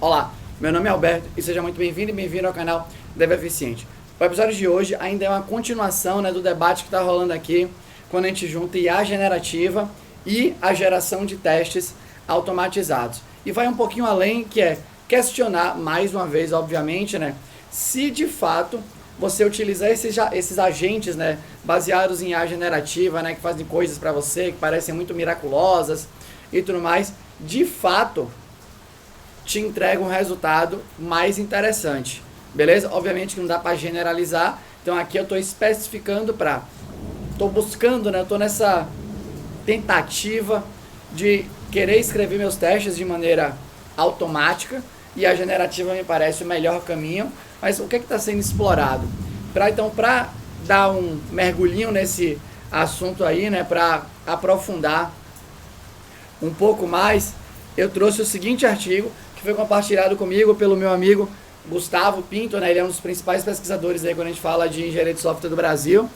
Olá, meu nome é Alberto e seja muito bem-vindo e bem-vindo ao canal Dev Eficiente. O episódio de hoje ainda é uma continuação, do debate que está rolando aqui quando a gente junta IA generativa e a geração de testes automatizados. E vai um pouquinho além, que é questionar, mais uma vez, obviamente, se de fato você utilizar esses agentes, baseados em IA generativa, que fazem coisas para você, que parecem muito miraculosas e tudo mais, de fato te entrega um resultado mais interessante, beleza? Obviamente que não dá para generalizar, então aqui eu estou especificando estou buscando, estou nessa tentativa de querer escrever meus testes de maneira automática, e a generativa me parece o melhor caminho. Mas o que está sendo explorado? Para dar um mergulhinho nesse assunto aí, para aprofundar um pouco mais, eu trouxe o seguinte artigo, que foi compartilhado comigo pelo meu amigo Gustavo Pinto, ele é um dos principais pesquisadores aí quando a gente fala de engenharia de software do Brasil.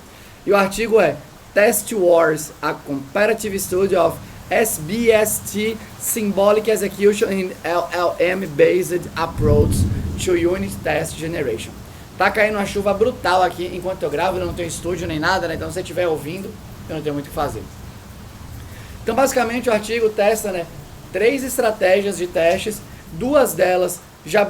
E o artigo é Test Wars, a Comparative Study of SBST Symbolic Execution in LLM-Based Approach to Unit Test Generation. Tá caindo uma chuva brutal aqui enquanto eu gravo, eu não tenho estúdio nem nada, então se você estiver ouvindo, eu não tenho muito o que fazer. Então basicamente o artigo testa 3 estratégias de testes, 2 delas já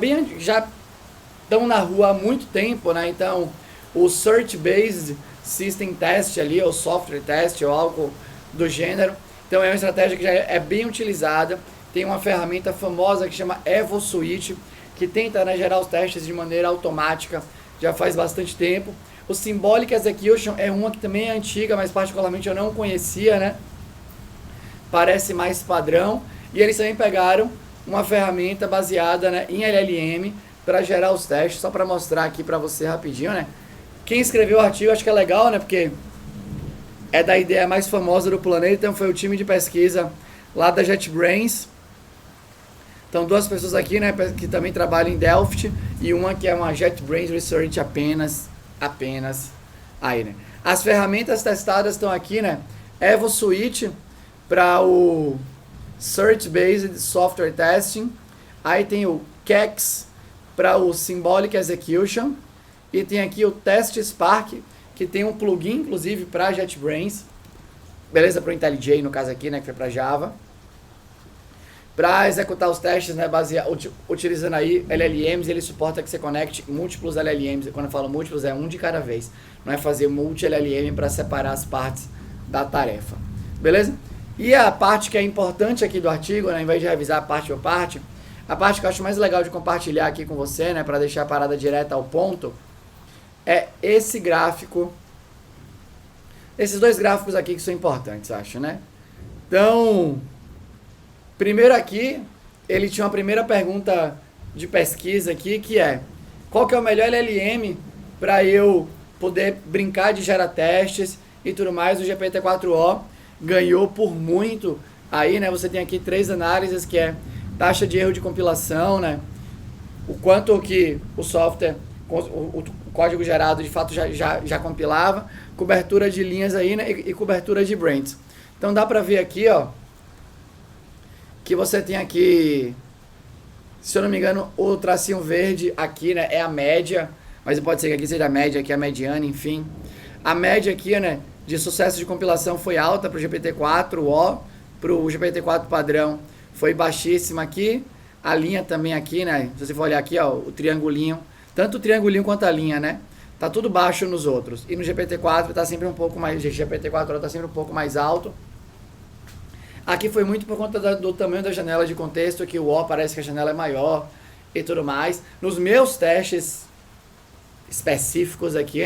estão na rua há muito tempo, então o Search Based System Test ali, ou Software Test, ou algo do gênero. Então é uma estratégia que já é bem utilizada. Tem uma ferramenta famosa que chama EvoSuite, que tenta gerar os testes de maneira automática, já faz bastante tempo. O Symbolic Execution é uma que também é antiga, mas particularmente eu não conhecia, parece mais padrão. E eles também pegaram uma ferramenta baseada em LLM para gerar os testes, só para mostrar aqui para você rapidinho, Quem escreveu o artigo acho que é legal, porque é da ideia mais famosa do planeta, então foi o time de pesquisa lá da JetBrains. Então 2 pessoas aqui, que também trabalham em Delft, e uma que é uma JetBrains Research apenas aí, As ferramentas testadas estão aqui, EvoSuite para o Search Based Software Testing, aí tem o Kex para o Symbolic Execution, e tem aqui o Test Spark, que tem um plugin, inclusive, para JetBrains, beleza? Para o IntelliJ, no caso aqui, que foi para Java, para executar os testes, utilizando aí LLMs. Ele suporta que você conecte múltiplos LLMs. Quando eu falo múltiplos, é um de cada vez. Não é fazer multi-LLM para separar as partes da tarefa, beleza? E a parte que é importante aqui do artigo, ao invés de revisar parte por parte, a parte que eu acho mais legal de compartilhar aqui com você, para deixar a parada direta ao ponto, é esse gráfico, esses 2 gráficos aqui que são importantes, acho, Então, primeiro aqui, ele tinha uma primeira pergunta de pesquisa aqui, que é: qual que é o melhor LLM para eu poder brincar de gerar testes e tudo mais? O GPT-4o ganhou por muito. Aí, você tem aqui 3 análises, que é taxa de erro de compilação, o quanto que o software, o código gerado de fato já compilava, cobertura de linhas aí, e cobertura de brands. Então dá para ver aqui, que você tem aqui, se eu não me engano, o tracinho verde aqui, é a média, mas pode ser que aqui seja a média, aqui a mediana, enfim. A média aqui, de sucesso de compilação foi alta para o GPT-4o, para o GPT-4 padrão foi baixíssima aqui. A linha também aqui, se você for olhar aqui, o triangulinho, tanto o triangulinho quanto a linha, tá tudo baixo nos outros. E no GPT-4 tá sempre um pouco mais, GPT-4 tá sempre um pouco mais alto. Aqui foi muito por conta do tamanho da janela de contexto, que o O parece que a janela é maior e tudo mais. Nos meus testes específicos aqui,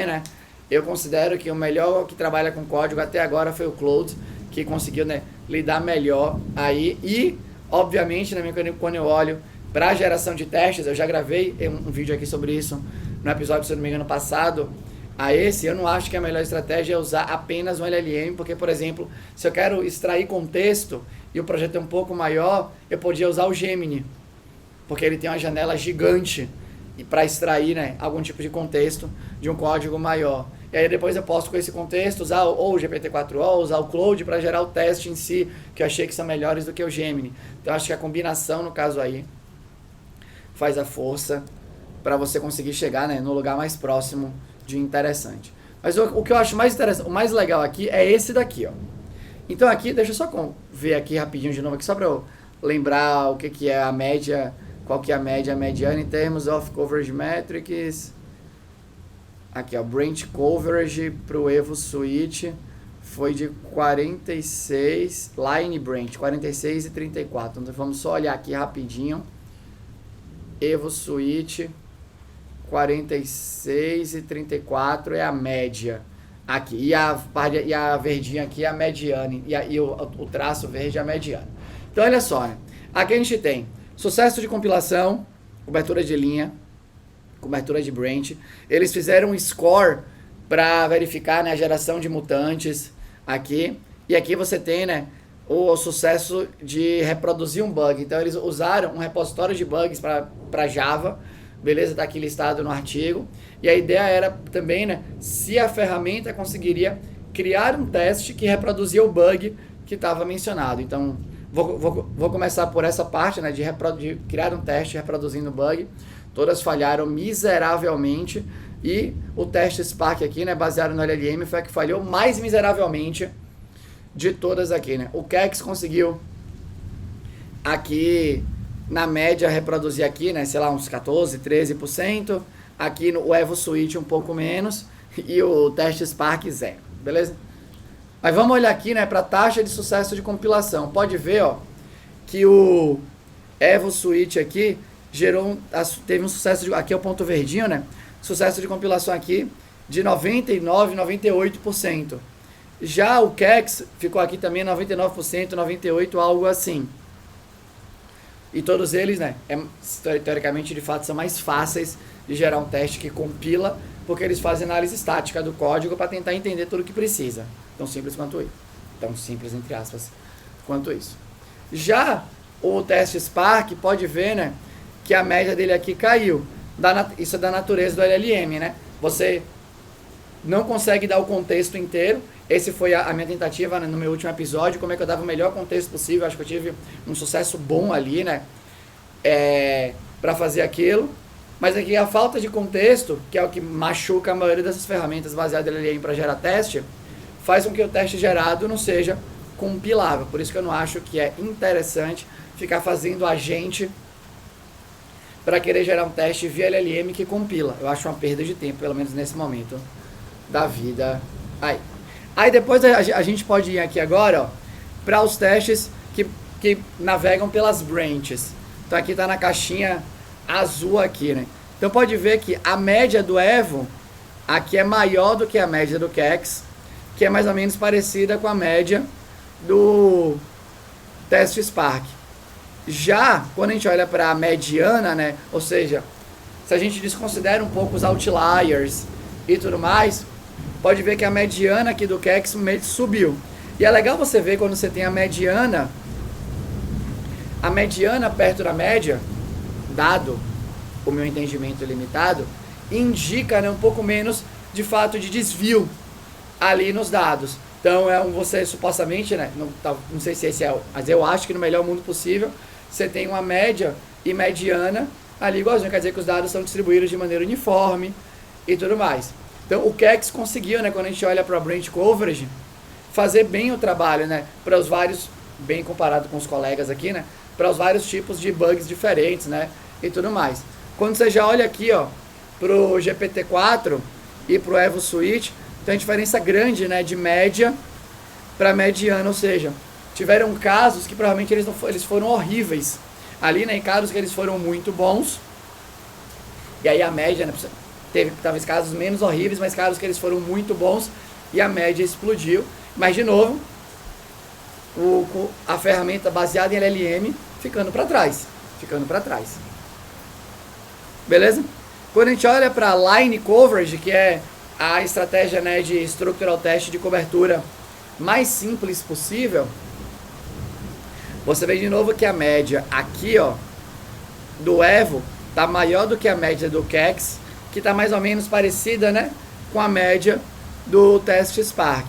eu considero que o melhor que trabalha com código até agora foi o Claude, que conseguiu, lidar melhor aí. E, obviamente, quando eu olho para a geração de testes, eu já gravei um vídeo aqui sobre isso no episódio, se eu não me engano, passado a esse. Eu não acho que a melhor estratégia é usar apenas um LLM, porque, por exemplo, se eu quero extrair contexto e o projeto é um pouco maior, eu podia usar o Gemini, porque ele tem uma janela gigante para extrair algum tipo de contexto de um código maior. E aí depois eu posso, com esse contexto, usar ou o GPT-4o, usar o Claude para gerar o teste em si, que eu achei que são melhores do que o Gemini. Então acho que a combinação, no caso aí, faz a força para você conseguir chegar, né, no lugar mais próximo de interessante. Mas o que eu acho mais interessante, o mais legal aqui é esse daqui, ó. Então aqui, deixa eu só ver aqui rapidinho de novo, aqui, só para eu lembrar o que é a média, qual que é a média, a mediana em termos of coverage metrics. Aqui, ó, branch coverage para o Evo Switch foi de 46, line branch, 46 e 34. Então vamos só olhar aqui rapidinho. Evo Switch, 46 e 34 é a média aqui. E a verdinha aqui é a mediana. E o traço verde é a mediana. Então olha só, né? Aqui a gente tem sucesso de compilação, cobertura de linha, cobertura de branch. Eles fizeram um score para verificar, né, a geração de mutantes aqui. E aqui você tem, né, o sucesso de reproduzir um bug. Então eles usaram um repositório de bugs para Java, beleza? Está aqui listado no artigo. E a ideia era também, né, se a ferramenta conseguiria criar um teste que reproduzia o bug que estava mencionado. Então vou começar por essa parte, né, de criar um teste reproduzindo o bug. Todas falharam miseravelmente. E o teste Spark aqui, né, baseado no LLM, foi a que falhou mais miseravelmente de todas aqui, né? O Kex conseguiu aqui, na média, reproduzir aqui, né, sei lá, uns 14, 13%. Aqui no Evo Switch um pouco menos. E o teste Spark 0, beleza? Mas vamos olhar aqui, né, para a taxa de sucesso de compilação. Pode ver, ó, que o Evo Switch aqui teve um sucesso, aqui é o ponto verdinho, né? Sucesso de compilação aqui de 99%, 98%. Já o Kex ficou aqui também 99%, 98%, algo assim. E todos eles, né, teoricamente, de fato, são mais fáceis de gerar um teste que compila, porque eles fazem análise estática do código para tentar entender tudo o que precisa. Tão simples quanto isso. Tão simples, entre aspas, quanto isso. Já o teste Spark, pode ver, né, que a média dele aqui caiu. Isso é da natureza do LLM, né? Você não consegue dar o contexto inteiro. Esse foi a minha tentativa, né, no meu último episódio, como é que eu dava o melhor contexto possível. Acho que eu tive um sucesso bom ali, né, para fazer aquilo. Mas aqui a falta de contexto, que é o que machuca a maioria dessas ferramentas baseadas em LLM para gerar teste, faz com que o teste gerado não seja compilável. Por isso que eu não acho que é interessante ficar fazendo agente para querer gerar um teste via LLM que compila. Eu acho uma perda de tempo, pelo menos nesse momento da vida. Aí depois a gente pode ir aqui agora para os testes que navegam pelas branches. Então aqui está na caixinha azul aqui, né? Então pode ver que a média do Evo aqui é maior do que a média do Kex, que é mais ou menos parecida com a média do teste Spark. Já quando a gente olha para a mediana, né, ou seja, se a gente desconsidera um pouco os outliers e tudo mais, pode ver que a mediana aqui do Kex subiu. E é legal você ver quando você tem a mediana perto da média, dado o meu entendimento limitado, indica, né, um pouco menos de fato de desvio ali nos dados. Então você supostamente, né, não sei se esse é, mas eu acho que no melhor mundo possível você tem uma média e mediana ali igualzinho, quer dizer que os dados são distribuídos de maneira uniforme e tudo mais. Então o Kex conseguiu, né, quando a gente olha para a branch coverage, fazer bem o trabalho, né, para os vários, bem comparado com os colegas aqui, né, para os vários tipos de bugs diferentes, né, e tudo mais. Quando você já olha aqui, ó, pro GPT-4 e pro Evo Switch, tem diferença grande, né, de média para mediana, ou seja, tiveram casos que provavelmente eles foram horríveis ali, né, em casos que eles foram muito bons, e aí a média, né, teve talvez casos menos horríveis, mas casos que eles foram muito bons e a média explodiu. Mas de novo, a ferramenta baseada em LLM ficando para trás. Beleza? Quando a gente olha para line coverage, que é a estratégia, né, de structural test de cobertura mais simples possível, você vê de novo que a média aqui, ó, do Evo tá maior do que a média do Kex, que tá mais ou menos parecida, né, com a média do teste Spark.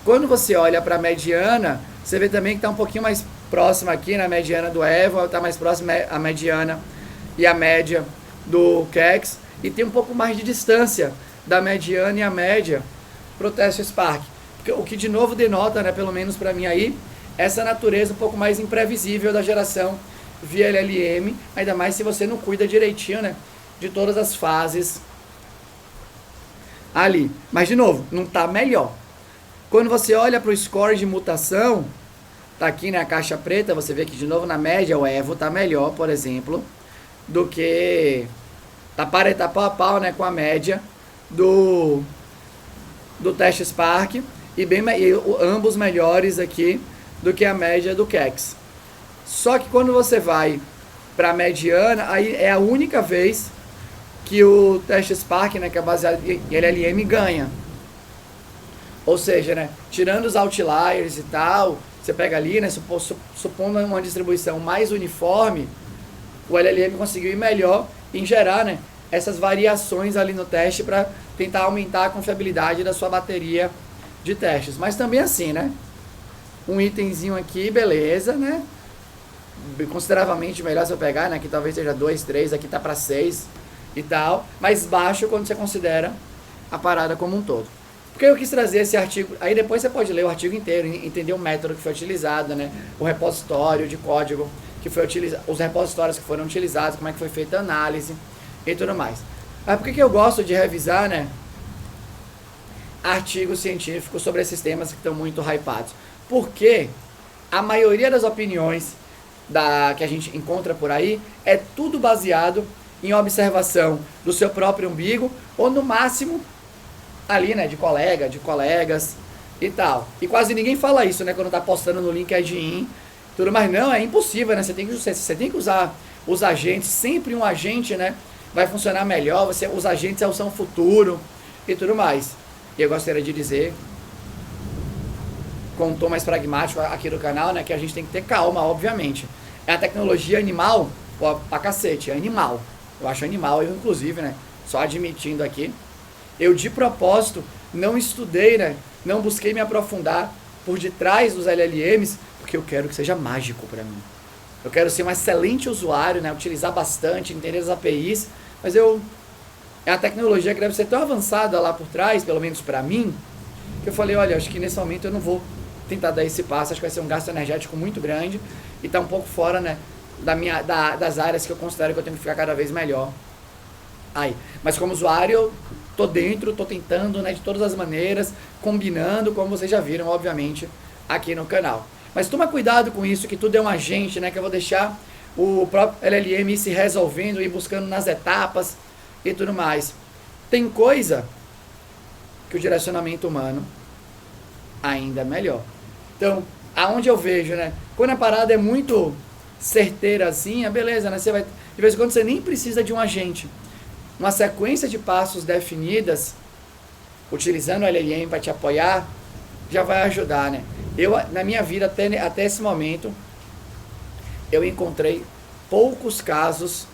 Quando você olha para a mediana, você vê também que tá um pouquinho mais próxima aqui na mediana do Evo, tá mais próxima a mediana e a média do Kex, e tem um pouco mais de distância da mediana e a média para o teste Spark. O que de novo denota, né, pelo menos para mim aí, essa natureza um pouco mais imprevisível da geração via LLM, ainda mais se você não cuida direitinho, né, de todas as fases ali. Mas de novo, não está melhor. Quando você olha para o score de mutação, tá aqui na caixa preta, você vê que de novo na média o Evo tá melhor, por exemplo, do que tá pau a pau, né, com a média do teste Spark e ambos melhores aqui do que a média do Kex. Só que quando você vai para a mediana, aí é a única vez que o teste Spark, né, que é baseado em LLM, ganha. Ou seja, né, tirando os outliers e tal, você pega ali, né, supondo uma distribuição mais uniforme, o LLM conseguiu ir melhor em gerar, né, essas variações ali no teste para tentar aumentar a confiabilidade da sua bateria de testes. Mas também assim, né, um itemzinho aqui, beleza, né, consideravelmente melhor se eu pegar, né, que talvez seja 2, 3, aqui tá para 6 e tal, mas baixo quando você considera a parada como um todo. Porque eu quis trazer esse artigo, aí depois você pode ler o artigo inteiro, entender o método que foi utilizado, né, o repositório de código que foi utilizado, os repositórios que foram utilizados, como é que foi feita a análise e tudo mais. Mas por que eu gosto de revisar, né, artigos científicos sobre esses temas que estão muito hypados? Porque a maioria das opiniões que a gente encontra por aí é tudo baseado em observação do seu próprio umbigo, ou no máximo ali, né, de colegas e tal. E quase ninguém fala isso, né, quando tá postando no LinkedIn, tudo, mas não, é impossível, né, você tem que usar os agentes, sempre um agente, né, vai funcionar melhor, os agentes são o futuro e tudo mais. E eu gostaria de dizer, com um tom mais pragmático aqui do canal, né, que a gente tem que ter calma, obviamente. É a tecnologia animal, pô, pra cacete, é animal. Eu acho animal, eu inclusive, né, só admitindo aqui, eu de propósito não estudei, né, não busquei me aprofundar por detrás dos LLMs, porque eu quero que seja mágico para mim. Eu quero ser um excelente usuário, né, utilizar bastante, entender as APIs, mas é a tecnologia que deve ser tão avançada lá por trás, pelo menos para mim, que eu falei, olha, acho que nesse momento eu não vou tentar dar esse passo, acho que vai ser um gasto energético muito grande e tá um pouco fora, né, das áreas que eu considero que eu tenho que ficar cada vez melhor aí. Mas como usuário, eu tô dentro, tô tentando, né, de todas as maneiras, combinando, como vocês já viram, obviamente, aqui no canal. Mas toma cuidado com isso, que tudo é um agente, né, que eu vou deixar o próprio LLM ir se resolvendo, ir buscando nas etapas e tudo mais. Tem coisa que o direcionamento humano ainda é melhor. Então, aonde eu vejo, né, quando a parada é muito certeira assim, beleza, né, você vai, de vez em quando você nem precisa de um agente. Uma sequência de passos definidas, utilizando o LLM para te apoiar, já vai ajudar, né? Eu, na minha vida, até esse momento, eu encontrei poucos casos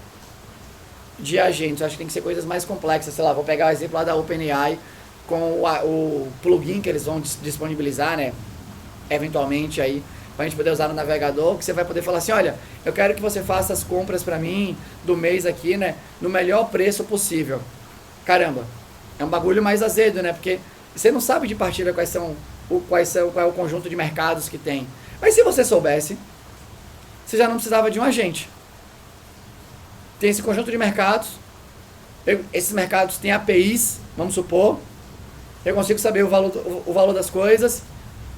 de agentes. Acho que tem que ser coisas mais complexas. Sei lá, vou pegar o exemplo lá da OpenAI com o plugin que eles vão disponibilizar, né? Eventualmente aí, para a gente poder usar no navegador, que você vai poder falar assim, olha, eu quero que você faça as compras para mim do mês aqui, né, no melhor preço possível. Caramba, é um bagulho mais azedo, né, porque você não sabe de partida qual é o conjunto de mercados que tem. Mas se você soubesse, você já não precisava de um agente. Tem esse conjunto de mercados, esses mercados têm APIs, vamos supor, eu consigo saber o valor das coisas,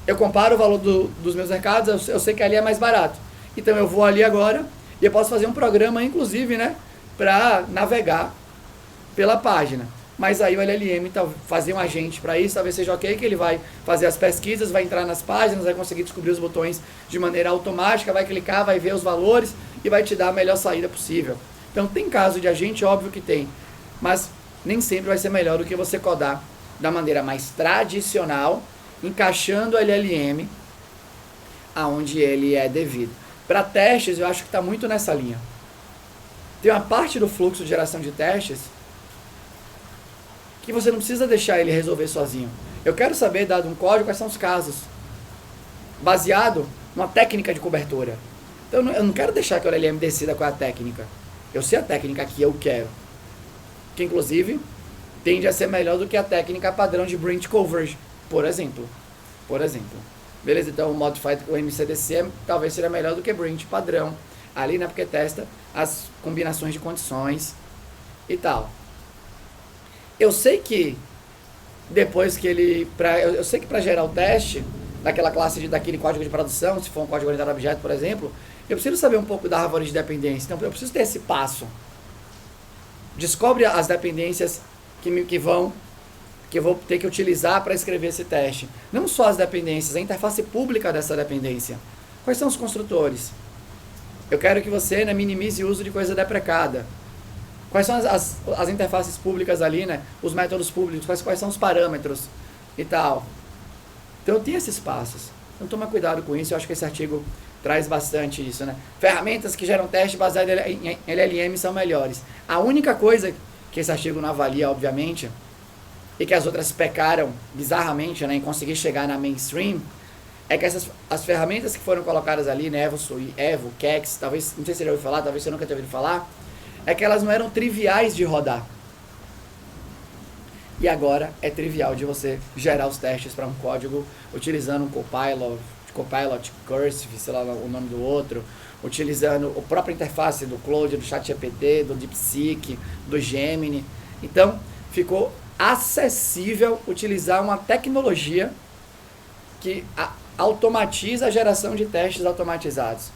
eu comparo o valor dos meus mercados, eu sei que ali é mais barato. Então eu vou ali agora e eu posso fazer um programa, inclusive, né, para navegar pela página. Mas aí o LLM fazer um agente para isso, talvez seja ok, que ele vai fazer as pesquisas, vai entrar nas páginas, vai conseguir descobrir os botões de maneira automática, vai clicar, vai ver os valores e vai te dar a melhor saída possível. Então tem caso de agente, óbvio que tem, mas nem sempre vai ser melhor do que você codar da maneira mais tradicional, encaixando o LLM aonde ele é devido. Para testes, eu acho que está muito nessa linha. Tem uma parte do fluxo de geração de testes que você não precisa deixar ele resolver sozinho. Eu quero saber, dado um código, quais são os casos, baseado numa técnica de cobertura. Então eu não quero deixar que o LLM decida qual é a técnica. Eu sei a técnica que eu quero, que inclusive tende a ser melhor do que a técnica padrão de Branch Coverage, por exemplo. Beleza? Então o Modified, o MCDC talvez seja melhor do que Branch padrão, ali, né, porque testa as combinações de condições e tal. Eu sei que depois que ele, eu sei que para gerar o teste daquela classe, daquele código de produção, se for um código orientado a objeto, por exemplo, eu preciso saber um pouco da árvore de dependência. Então eu preciso ter esse passo. Descobre as dependências que eu vou ter que utilizar para escrever esse teste. Não só as dependências, a interface pública dessa dependência. Quais são os construtores? Eu quero que você, né, minimize o uso de coisa deprecada. Quais são as interfaces públicas ali, né? Os métodos públicos, quais são os parâmetros e tal. Então eu tenho esses passos. Então toma cuidado com isso, eu acho que esse artigo traz bastante isso, né? Ferramentas que geram teste baseado em LLM são melhores. A única coisa que esse artigo não avalia, obviamente, e que as outras pecaram bizarramente, né, em conseguir chegar na mainstream, é que as ferramentas que foram colocadas ali, né, Evo, Kex, talvez, não sei se você já ouviu falar, talvez você nunca tenha ouvido falar, é que elas não eram triviais de rodar. E agora é trivial de você gerar os testes para um código utilizando um Copilot, Cursive, sei lá o nome do outro, utilizando a própria interface do Claude, do ChatGPT, do DeepSeek, do Gemini. Então, ficou acessível utilizar uma tecnologia que automatiza a geração de testes automatizados.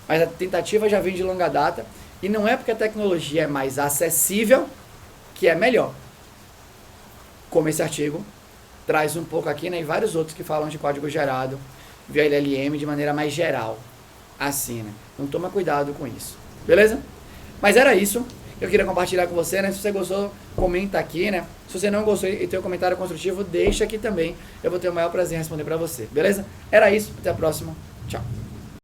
Mas a tentativa já vem de longa data, e não é porque a tecnologia é mais acessível que é melhor. Como esse artigo traz um pouco aqui, né, e vários outros que falam de código gerado via LLM de maneira mais geral. Assim, né? Então toma cuidado com isso. Beleza? Mas era isso. Eu queria compartilhar com você, né? Se você gostou, comenta aqui, né? Se você não gostou e tem um comentário construtivo, deixa aqui também. Eu vou ter o maior prazer em responder pra você. Beleza? Era isso. Até a próxima. Tchau.